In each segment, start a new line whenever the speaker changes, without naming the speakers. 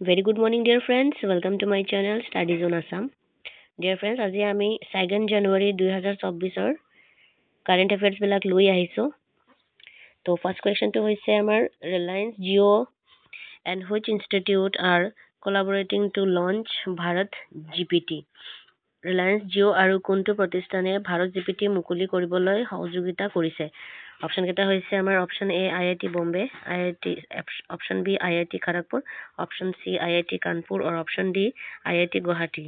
Very good morning, dear friends. Welcome to my channel Studies on Assam. Dear friends, আজি আমি 2 জানুৱাৰী 2024 current এফেয়াৰ্স বিলাক লৈ আহিছো। তো ফাৰ্স্ট কোৱেশ্চনটো হৈছে আমাৰ Reliance Jio' and which institute are collaborating to launch Bharat GPT? Reliance Jio' আৰু কোনটো প্ৰতিষ্ঠানে ভাৰত জিপিটি মুকলি কৰিবলৈ সহযোগিতা কৰিছে? অপশ্যন কেইটা হৈছে আমাৰ option A IIT Bombay, option B IIT Kharagpur, option C IIT Kanpur আৰু অপশ্যন ডি IIT গুৱাহাটী।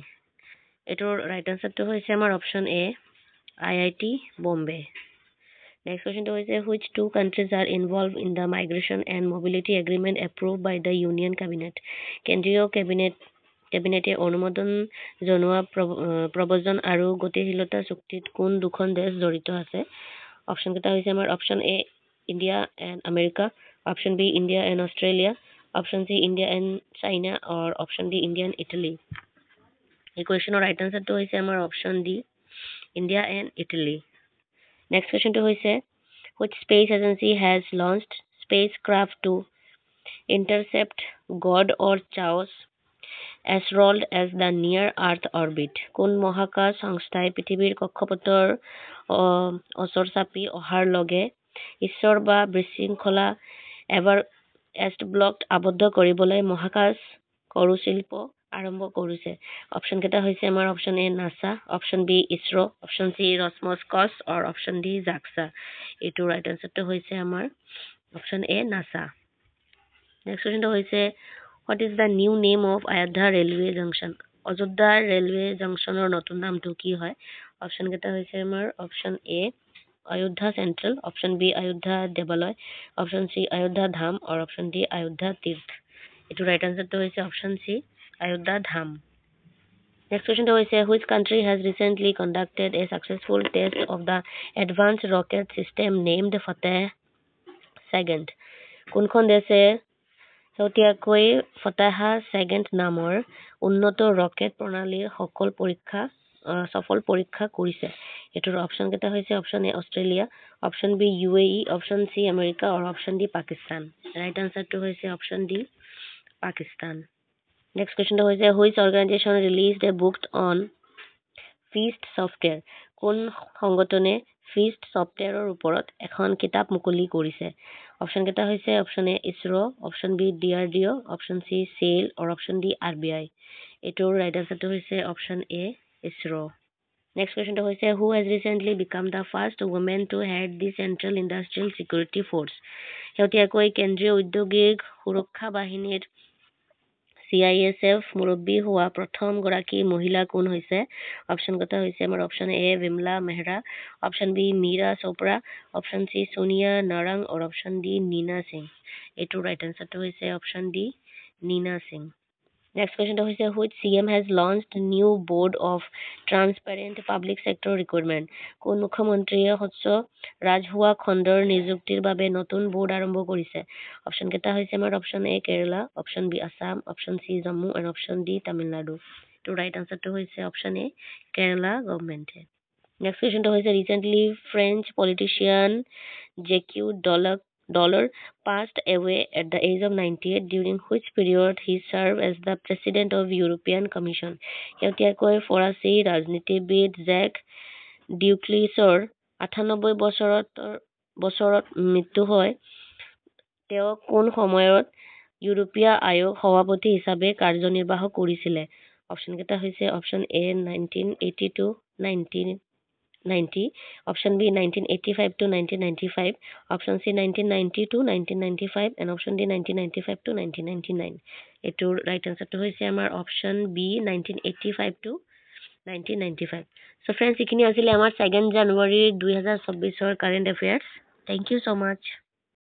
এটোৰ ৰাইট আনসাৰটো হৈছে আমাৰ option A IIT Bombay. Next question is which two countries are involved in the migration and mobility agreement approved by the Union Cabinet? কেন্দ্ৰীয় কেবিনেটে অনুমোদন জনোৱা প্ৰব্ৰজন আৰু গতিশীলতা চুক্তিত কোন দুখন দেশ জড়িত আছে? অপশ্যন কেইটা হৈছে আমাৰ option A India and America, option B India and Australia, option C India and China আৰু option D India and Italy. এই কুৱেশ্যনৰ ৰাইট আনসাৰটো হৈছে আমাৰ option D India and Italy. Next question to is which space agency has launched spacecraft to intercept God or Chaos asteroid as the near Earth orbit? কোন মহাকাশ সংস্থাই পৃথিৱীৰ কক্ষপথৰ ওচৰ চাপি অহাৰ লগে ঈশ্বৰ বা বিশৃংখলা এবাৰ ব্লকত আবদ্ধ কৰিবলৈ মহাকাশ কাৰুশিল্প আৰম্ভ কৰিছে? অপশ্যন কেইটা হৈছে আমাৰ option A NASA, option B ISRO, option C Roscosmos আৰু অপশ্যন ডি জাক্সা। এইটো ৰাইট আনসাৰটো হৈছে আমাৰ অপশ্যন এ নাসা। নেক্সট কুৱেশ্যনটো হৈছে what is the new name of Ayodhya railway junction? Ayodhya railway জাংচনৰ নতুন নামটো কি হয়? অপশ্যন কেইটা হৈছে আমাৰ option A Ayodhya central, option B Ayodhya দেৱালয়, অপশ্যন চি অযোধ্যা ধাম আৰু অপশ্যন ডি অযোধ্যা তীৰ্থ। এইটো ৰাইট আনসাৰটো হৈছে option C Ayodhya Dham. Next question is which country has recently conducted a successful test of the advanced rocket system named Fateh-2? কোনখন দেশে শেহতীয়াকৈ ফতাহ-2 নামৰ উন্নত ৰকেট প্ৰণালীৰ সফল পৰীক্ষা কৰিছে? এটোৰ অপশ্যন কেইটা হৈছে option A Australia, option B UAE, option C America আৰু অপশ্যন ডি পাকিস্তান। ৰাইট আনসাৰটো হৈছে option D Pakistan. Next question is which organization released a book on Feast software? কোন সংগঠনে Feast softwareৰ ওপৰত এখন কিতাপ মুকলি কৰিছে? অপশ্যন কেইটা হৈছে option A ISRO, option B DRDO, option C SAIL আৰু অপশ্যন ডি RBI। এটোৰ ৰাইট আনসাৰটো হৈছে option A ISRO. Next question is who has recently become the first woman to head the Central Industrial Security Force? শেহতীয়াকৈ কেন্দ্ৰীয় ঔদ্যোগিক সুৰক্ষা বাহিনীৰ CISF মুৰব্বী হোৱা প্ৰথম গৰাকী মহিলা কোন হৈছে? অপশ্যন কেইটা হৈছে আমাৰ option A Bimla Mehra, option B Meera Chopra, option C Sonia Narang আৰু অপশ্যন ডি নীনা সিং। এইটোৰ ৰাইট আনসাৰটো হৈছে option D Neena Singh. Next question is which CM has launched new board of transparent public sector recruitment? কোন মুখ্যমন্ত্ৰীয়ে স্বচ্ছ ৰাজহুৱা খণ্ডৰ নিযুক্তিৰ বাবে নতুন বোৰ্ড আৰম্ভ কৰিছে? অপশ্যন কেইটা হৈছে আমাৰ option A Kerala, option B Assam, option C Jammu আৰু অপশ্যন ডি তামিলনাডু। তো ৰাইট আনসাৰটো হৈছে অপশ্যন এ কেৰালা গভৰ্ণমেণ্টে। Next question is recently French politician Jacques Dollar passed away at the age of 98 during which period he served as the president of European Commission? শেহতীয়াকৈ ফৰাচী ৰাজনীতিবিদ Jack ডিউক্লিছৰ 98 বছৰত মৃত্যু হয়। তেওঁ কোন সময়ত ইউৰোপীয় আয়োগ সভাপতি হিচাপে কাৰ্যনিৰ্বাহ কৰিছিলে? অপশ্যন কেইটা হৈছে option A 1980 to 1990, option B 1985 to 1995, option C 1990 to 1995 and option D 1995 to 1999। এটোৰ ৰাইট আনসাৰটো হৈছে আমাৰ option B 1985 to 1995। So friends এইখিনি আছিলে আমাৰ 2 জানুৱাৰী 2024 current affairs. Thank you so mass.